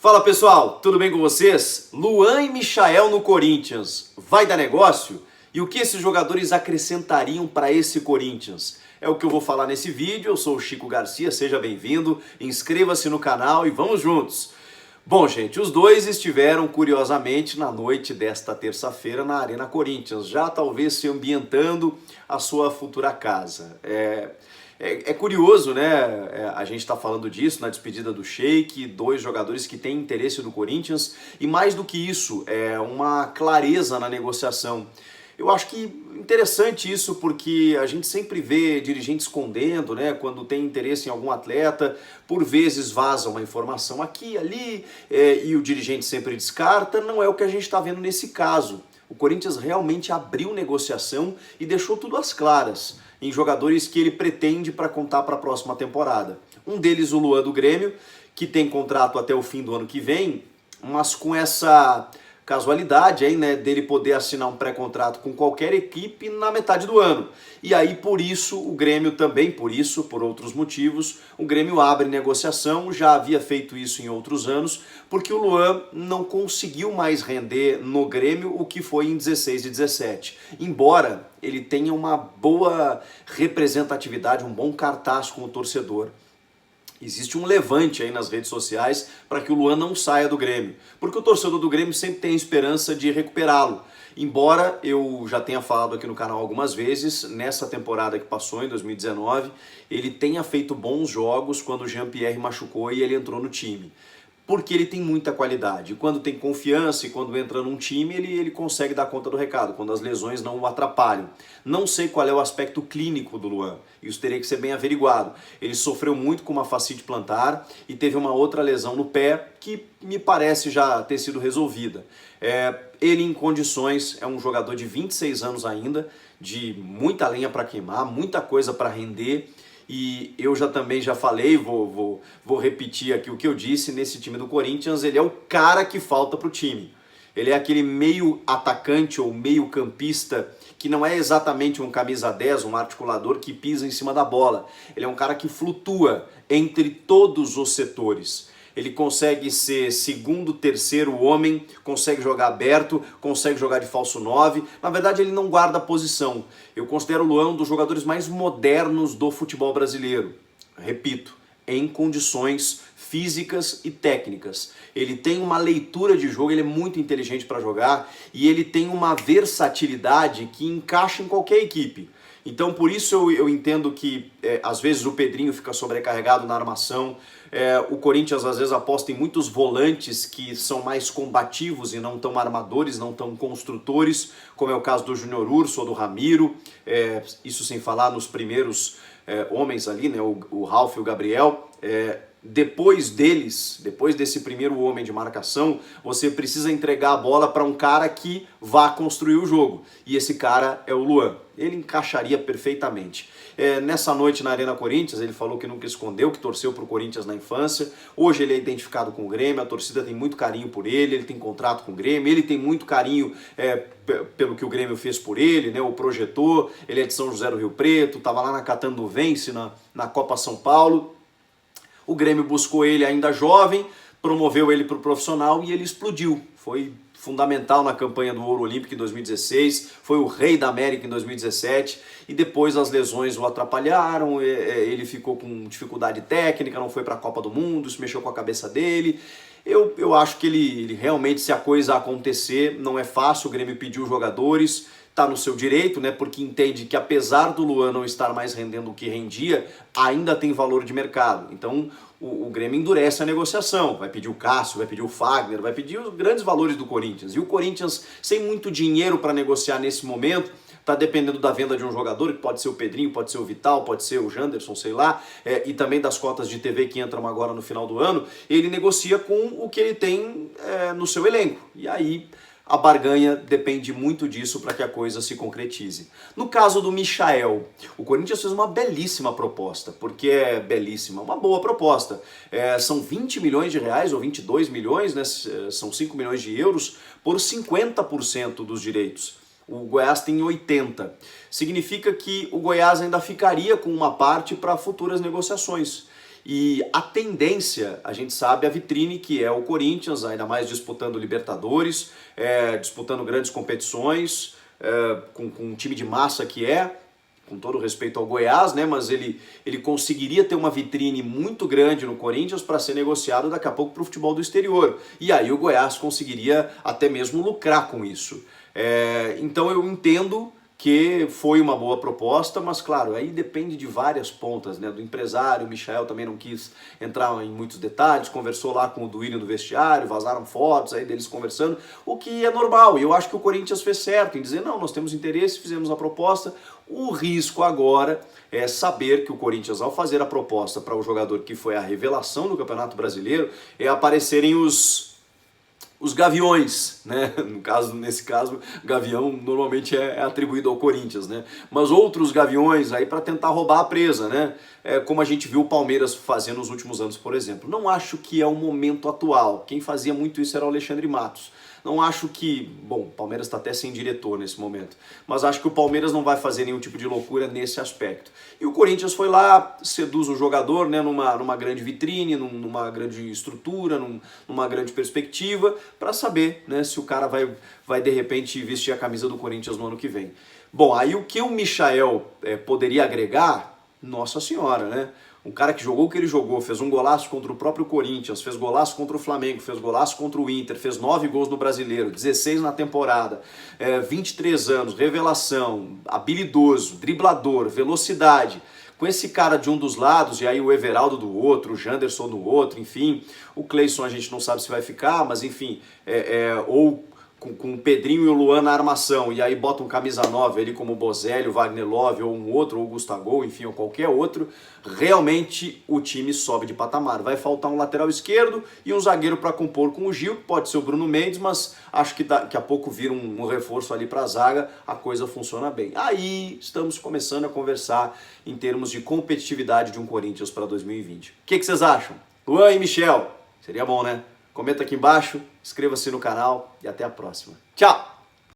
Fala pessoal, tudo bem com vocês? Luan e Michael no Corinthians, vai dar negócio? E o que esses jogadores acrescentariam para esse Corinthians? É o que eu vou falar nesse vídeo. Eu sou o Chico Garcia, seja bem-vindo, inscreva-se no canal e vamos juntos! Bom, gente, os dois estiveram, curiosamente, na noite desta terça-feira na Arena Corinthians, já talvez se ambientando a sua futura casa. É curioso, né? A gente está falando disso na despedida do Sheik, dois jogadores que têm interesse do Corinthians, e mais do que isso, é uma clareza na negociação. Eu acho que interessante isso porque a gente sempre vê dirigente escondendo, né? Quando tem interesse em algum atleta, por vezes vaza uma informação aqui, ali, e o dirigente sempre descarta. Não é o que a gente está vendo nesse caso. O Corinthians realmente abriu negociação e deixou tudo às claras em jogadores que ele pretende para contar para a próxima temporada. Um deles, o Luan do Grêmio, que tem contrato até o fim do ano que vem, mas com essa casualidade aí, né, dele poder assinar um pré-contrato com qualquer equipe na metade do ano. E aí, por isso, o Grêmio também, por outros motivos, o Grêmio abre negociação, já havia feito isso em outros anos, porque o Luan não conseguiu mais render no Grêmio o que foi em 16 e 17. Embora ele tenha uma boa representatividade, um bom cartaz com o torcedor. Existe um levante aí nas redes sociais para que o Luan não saia do Grêmio, porque o torcedor do Grêmio sempre tem a esperança de recuperá-lo. Embora eu já tenha falado aqui no canal algumas vezes, nessa temporada que passou, em 2019, ele tenha feito bons jogos quando o Jean-Pierre machucou e ele entrou no time. Porque ele tem muita qualidade. Quando tem confiança e quando entra num time, ele consegue dar conta do recado, quando as lesões não o atrapalham. Não sei qual é o aspecto clínico do Luan, isso teria que ser bem averiguado. Ele sofreu muito com uma fascite plantar e teve uma outra lesão no pé que me parece já ter sido resolvida. Ele em condições, é um jogador de 26 anos ainda, de muita lenha para queimar, muita coisa para render. E eu também já falei, vou repetir aqui o que eu disse, nesse time do Corinthians, ele é o cara que falta para o time. Ele é aquele meio atacante ou meio campista que não é exatamente um camisa 10, um articulador que pisa em cima da bola. Ele é um cara que flutua entre todos os setores. Ele consegue ser segundo, terceiro homem, consegue jogar aberto, consegue jogar de falso 9. Na verdade, ele não guarda posição. Eu considero o Luan um dos jogadores mais modernos do futebol brasileiro. Repito, em condições físicas e técnicas. Ele tem uma leitura de jogo, ele é muito inteligente para jogar e ele tem uma versatilidade que encaixa em qualquer equipe. Então por isso eu entendo que às vezes o Pedrinho fica sobrecarregado na armação, o Corinthians às vezes aposta em muitos volantes que são mais combativos e não tão armadores, não tão construtores, como é o caso do Júnior Urso ou do Ramiro, isso sem falar nos primeiros homens ali, né, o Ralf e o Gabriel. Depois desse primeiro homem de marcação, você precisa entregar a bola para um cara que vá construir o jogo. E esse cara é o Luan. Ele encaixaria perfeitamente. Nessa noite na Arena Corinthians, ele falou que nunca escondeu, que torceu para o Corinthians na infância. Hoje ele é identificado com o Grêmio, a torcida tem muito carinho por ele tem contrato com o Grêmio, ele tem muito carinho pelo que o Grêmio fez por ele, né, o projetou. Ele é de São José do Rio Preto, estava lá na Catanduvense, na Copa São Paulo. O Grêmio buscou ele ainda jovem, promoveu ele para o profissional e ele explodiu. Foi fundamental na campanha do Ouro Olímpico em 2016, foi o rei da América em 2017 e depois as lesões o atrapalharam, ele ficou com dificuldade técnica, não foi para a Copa do Mundo, isso mexeu com a cabeça dele. Eu acho que ele realmente, se a coisa acontecer, não é fácil, o Grêmio pediu jogadores, está no seu direito, né? Porque entende que apesar do Luan não estar mais rendendo o que rendia, ainda tem valor de mercado. Então o Grêmio endurece a negociação, vai pedir o Cássio, vai pedir o Fagner, vai pedir os grandes valores do Corinthians. E o Corinthians, sem muito dinheiro para negociar nesse momento, está dependendo da venda de um jogador, que pode ser o Pedrinho, pode ser o Vital, pode ser o Janderson, sei lá, e também das cotas de TV que entram agora no final do ano. Ele negocia com o que ele tem no seu elenco. E aí a barganha depende muito disso para que a coisa se concretize. No caso do Michael, o Corinthians fez uma belíssima proposta, porque é belíssima, uma boa proposta. São 20 milhões de reais, ou 22 milhões, né? São 5 milhões de euros, por 50% dos direitos. O Goiás tem 80%. Significa que o Goiás ainda ficaria com uma parte para futuras negociações. E a tendência, a gente sabe, a vitrine que é o Corinthians, ainda mais disputando Libertadores, disputando grandes competições, com um time de massa que com todo respeito ao Goiás, né, mas ele conseguiria ter uma vitrine muito grande no Corinthians para ser negociado daqui a pouco para o futebol do exterior. E aí o Goiás conseguiria até mesmo lucrar com isso. Então eu entendo que foi uma boa proposta, mas claro, aí depende de várias pontas, né? Do empresário, o Michael também não quis entrar em muitos detalhes, conversou lá com o Duílio no vestiário, vazaram fotos aí deles conversando, o que é normal, e eu acho que o Corinthians fez certo em dizer, não, nós temos interesse, fizemos a proposta. O risco agora é saber que o Corinthians, ao fazer a proposta para o jogador que foi a revelação do Campeonato Brasileiro, aparecerem os gaviões, né? Nesse caso, gavião normalmente é atribuído ao Corinthians, né? Mas outros gaviões aí para tentar roubar a presa, né? Como a gente viu o Palmeiras fazendo nos últimos anos, por exemplo. Não acho que é o momento atual. Quem fazia muito isso era o Alexandre Matos. Não acho que... Bom, o Palmeiras está até sem diretor nesse momento. Mas acho que o Palmeiras não vai fazer nenhum tipo de loucura nesse aspecto. E o Corinthians foi lá, seduz o jogador, né, numa grande vitrine, numa grande estrutura, numa grande perspectiva, para saber, né, se o cara vai de repente vestir a camisa do Corinthians no ano que vem. Bom, aí o que o Michael poderia agregar, nossa senhora, né? Um cara que jogou o que ele jogou, fez um golaço contra o próprio Corinthians, fez golaço contra o Flamengo, fez golaço contra o Inter, fez 9 gols no Brasileiro, 16 na temporada, 23 anos, revelação, habilidoso, driblador, velocidade. Com esse cara de um dos lados, e aí o Everaldo do outro, o Janderson do outro, enfim, o Cleison a gente não sabe se vai ficar, mas enfim, ou com o Pedrinho e o Luan na armação, e aí bota um camisa 9 ali como o Bozelli, o Wagner Love, ou um outro, ou o Gustavo, enfim, ou qualquer outro, realmente o time sobe de patamar. Vai faltar um lateral esquerdo e um zagueiro para compor com o Gil, pode ser o Bruno Mendes, mas acho que daqui a pouco vira um reforço ali para a zaga, a coisa funciona bem. Aí estamos começando a conversar em termos de competitividade de um Corinthians para 2020. O que vocês acham? Luan e Michel, seria bom, né? Comenta aqui embaixo, inscreva-se no canal e até a próxima. Tchau!